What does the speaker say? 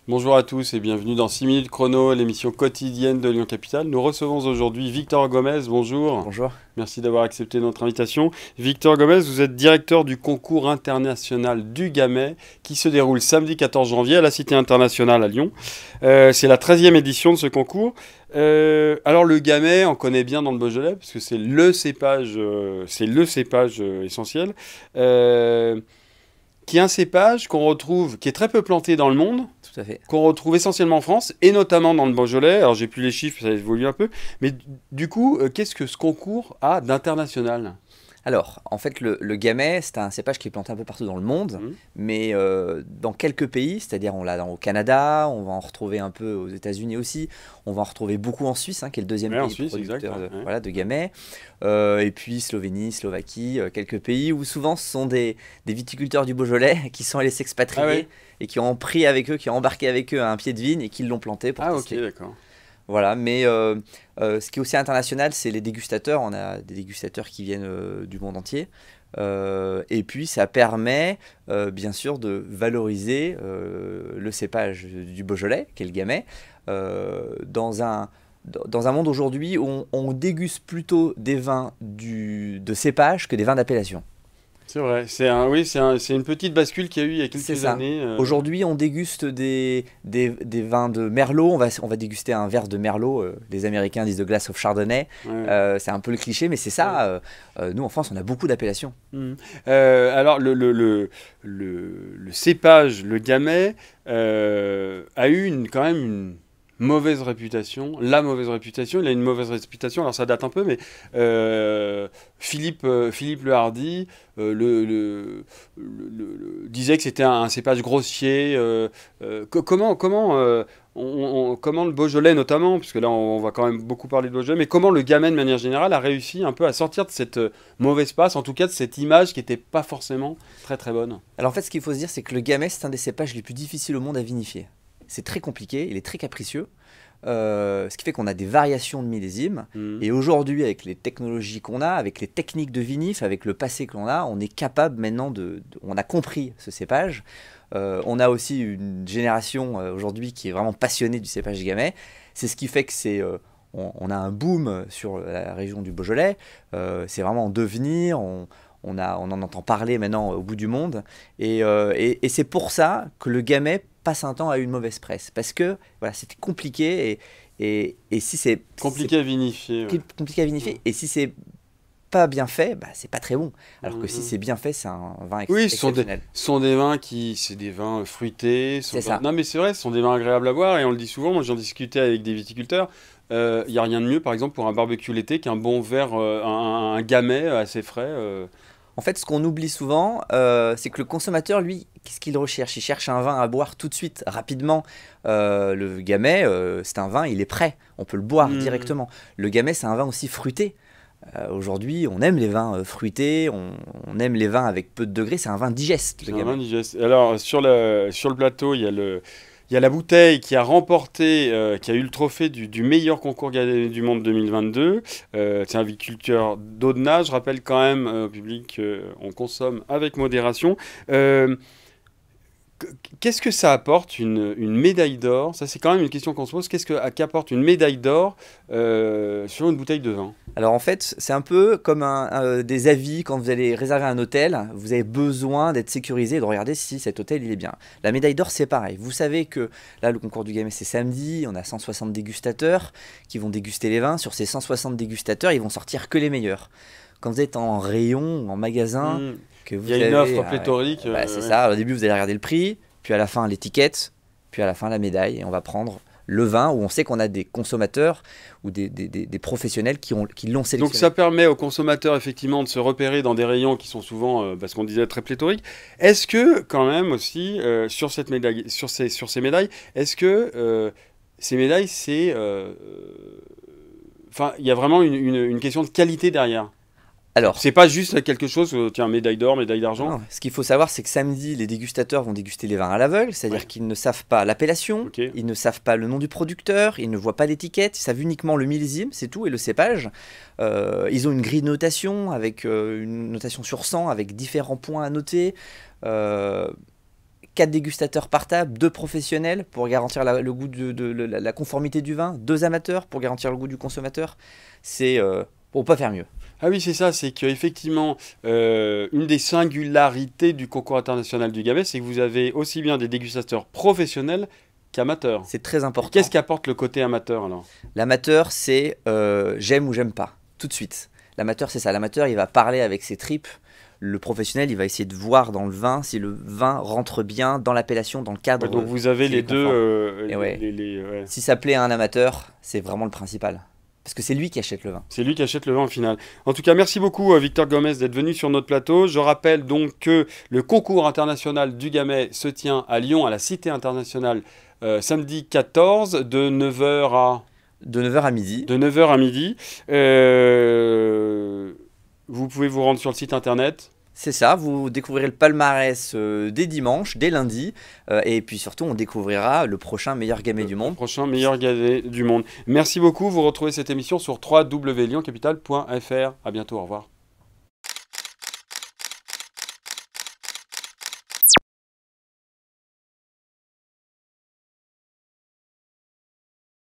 Bonjour à tous et bienvenue dans 6 minutes chrono, l'émission quotidienne de Lyon Capital. Nous recevons aujourd'hui Victor Gomez. Bonjour. Bonjour. Merci d'avoir accepté notre invitation. Victor Gomez, vous êtes directeur du concours international du Gamay qui se déroule samedi 14 janvier à la Cité internationale à Lyon. C'est la 13e édition de ce concours. Alors le Gamay, on connaît bien dans le Beaujolais parce que c'est le cépage essentiel. Qui est un cépage qu'on retrouve, qui est très peu planté dans le monde, Tout à fait. qu'on retrouve essentiellement en France et notamment dans le Beaujolais. Alors j'ai plus les chiffres, ça évolue un peu. Mais du coup, qu'est-ce que ce concours a d'international? Alors, en fait, le gamay, c'est un cépage qui est planté un peu partout dans le monde, Mhm. mais dans quelques pays, c'est-à-dire on l'a au Canada, on va en retrouver un peu aux États-Unis aussi, on va en retrouver beaucoup en Suisse, hein, qui est le deuxième Ouais, en pays Suisse, exact. producteur Ouais. voilà, de gamay, et puis Slovénie, Slovaquie, quelques pays où souvent ce sont des viticulteurs du Beaujolais qui sont allés Ah ouais. s'expatrier et qui ont pris avec eux, qui ont embarqué avec eux un pied de vigne et qui l'ont planté pour Ah ok, tester. d'accord. Voilà, mais ce qui est aussi international, c'est les dégustateurs. On a des dégustateurs qui viennent du monde entier. Et puis, ça permet, bien sûr, de valoriser le cépage du Beaujolais, qui est le Gamay, dans un monde aujourd'hui où on déguste plutôt des vins de cépage que des vins d'appellation. C'est vrai. Oui, c'est une petite bascule qu'il y a eu il y a C'est quelques ça. années. Aujourd'hui, on déguste des vins de Merlot. On va déguster un verre de Merlot. Les Américains disent de glass of Chardonnay. Ouais. C'est un peu le cliché, mais c'est Ouais. ça. Nous, en France, on a beaucoup d'appellations. Mhm. Alors le cépage, le Gamay, a eu quand même une mauvaise réputation. La mauvaise réputation, il a une mauvaise réputation, alors ça date un peu, mais Philippe Le Hardy disait que c'était un cépage grossier. Comment le Beaujolais notamment, puisque là on va quand même beaucoup parler de Beaujolais, mais comment le Gamay de manière générale a réussi un peu à sortir de cette mauvaise passe, en tout cas de cette image qui n'était pas forcément très très bonne. Alors, en fait, ce qu'il faut se dire, c'est que le Gamay, c'est un des cépages les plus difficiles au monde à vinifier. C'est très compliqué, il est très capricieux. Ce qui fait qu'on a des variations de millésimes. Mhm. Et aujourd'hui, avec les technologies qu'on a, avec les techniques de vinif, avec le passé qu'on a, on est capable maintenant on a compris ce cépage. On a aussi une génération aujourd'hui qui est vraiment passionnée du cépage Gamay. C'est ce qui fait que on a un boom sur la région du Beaujolais. C'est vraiment en devenir. On en entend parler maintenant au bout du monde. Et c'est pour ça que le Gamay passe un temps à une mauvaise presse. Parce que voilà, c'était compliqué. Et si c'est Compliqué à vinifier. Ouais. compliqué à vinifier, et si c'est pas bien fait, bah, c'est pas très bon. Alors que si Mhm. c'est bien fait, c'est un vin Oui, exceptionnel. ce sont des vins c'est des vins fruités. C'est ça. Non, mais c'est vrai, ce sont des vins agréables à boire et on le dit souvent. Moi, j'en discutais avec des viticulteurs. Il n'y a rien de mieux, par exemple, pour un barbecue l'été qu'un bon verre, un Gamay assez frais. En fait, ce qu'on oublie souvent, c'est que le consommateur, lui, qu'est-ce qu'il recherche? Il cherche un vin à boire tout de suite, rapidement. Le Gamay, c'est un vin, il est prêt. On peut le boire Hmm. directement. Le Gamay, c'est un vin aussi fruité. Aujourd'hui, on aime les vins fruités, on aime les vins avec peu de degrés. C'est un vin digeste, le C'est un vin Gamay. digeste. Alors, sur le plateau, il y a la bouteille qui a remporté, qui a eu le trophée du meilleur concours du monde 2022. C'est un viticulteur d'Audenat. Je rappelle quand même au public qu'on consomme avec modération. Euh, Qu'est-ce que ça apporte une médaille d'or? Ça, c'est quand même une question qu'on se pose. Qu'apporte une médaille d'or sur une bouteille de vin? Alors en fait, c'est un peu comme des avis quand vous allez réserver un hôtel. Vous avez besoin d'être sécurisé et de regarder si cet hôtel il est bien. La médaille d'or, c'est pareil. Vous savez que là, le concours du Gamay, c'est samedi. On a 160 dégustateurs qui vont déguster les vins. Sur ces 160 dégustateurs, ils vont sortir que les meilleurs. Quand vous êtes en rayon, en magasin, Hmm. que Il y vous a une avez... offre pléthorique. bah, c'est Ouais. ça. Au début, vous allez regarder le prix, puis à la fin, l'étiquette, puis à la fin, la médaille. Et on va prendre le vin où on sait qu'on a des consommateurs ou des professionnels qui l'ont Donc sélectionné. ça permet aux consommateurs effectivement de se repérer dans des rayons qui sont souvent, parce qu'on disait, très pléthoriques. Est-ce que quand même aussi sur cette médaille, sur ces médailles, est-ce que ces médailles, enfin, il y a vraiment une question de qualité derrière. Alors, C'est pas juste quelque chose, tiens, médaille d'or, médaille non, d'argent. non. Ce qu'il faut savoir, c'est que samedi, les dégustateurs vont déguster les vins à l'aveugle, c'est-à-dire Ouais, qu'ils ne savent pas l'appellation, ok. ils ne savent pas le nom du producteur, ils ne voient pas l'étiquette, ils savent uniquement le millésime, c'est tout, et le cépage. Ils ont une grille de notation avec une notation sur 100, avec différents points à noter. Euh, 4 dégustateurs par table, 2 professionnels pour garantir le goût la conformité du vin, 2 amateurs pour garantir le goût du consommateur. C'est pour pas faire mieux. Ah oui, c'est ça, c'est qu'effectivement, une des singularités du concours international du Gamay, c'est que vous avez aussi bien des dégustateurs professionnels qu'amateurs. C'est très important. Qu'est-ce qu'apporte le côté amateur alors? L'amateur, c'est j'aime ou j'aime pas, tout de suite. L'amateur, c'est ça. L'amateur, il va parler avec ses tripes. Le professionnel, il va essayer de voir dans le vin si le vin rentre bien dans l'appellation, dans le cadre. Ouais, donc vous avez les deux. Ouais. Si ça plaît à un amateur, c'est vraiment le principal. Parce que c'est lui qui achète le vin. C'est lui qui achète le vin au final. En tout cas, merci beaucoup Victor Gomez d'être venu sur notre plateau. Je rappelle donc que le concours international du Gamay se tient à Lyon, à la Cité internationale, samedi 14, de 9h à... De 9h à midi. De 9h à midi. Vous pouvez vous rendre sur le site internet. C'est ça, vous découvrirez le palmarès dès dimanche, dès lundi, et puis surtout on découvrira le prochain meilleur Gamay du monde. Le prochain meilleur Gamay du monde. Merci beaucoup, vous retrouvez cette émission sur www.lyoncapital.fr. À bientôt, au revoir.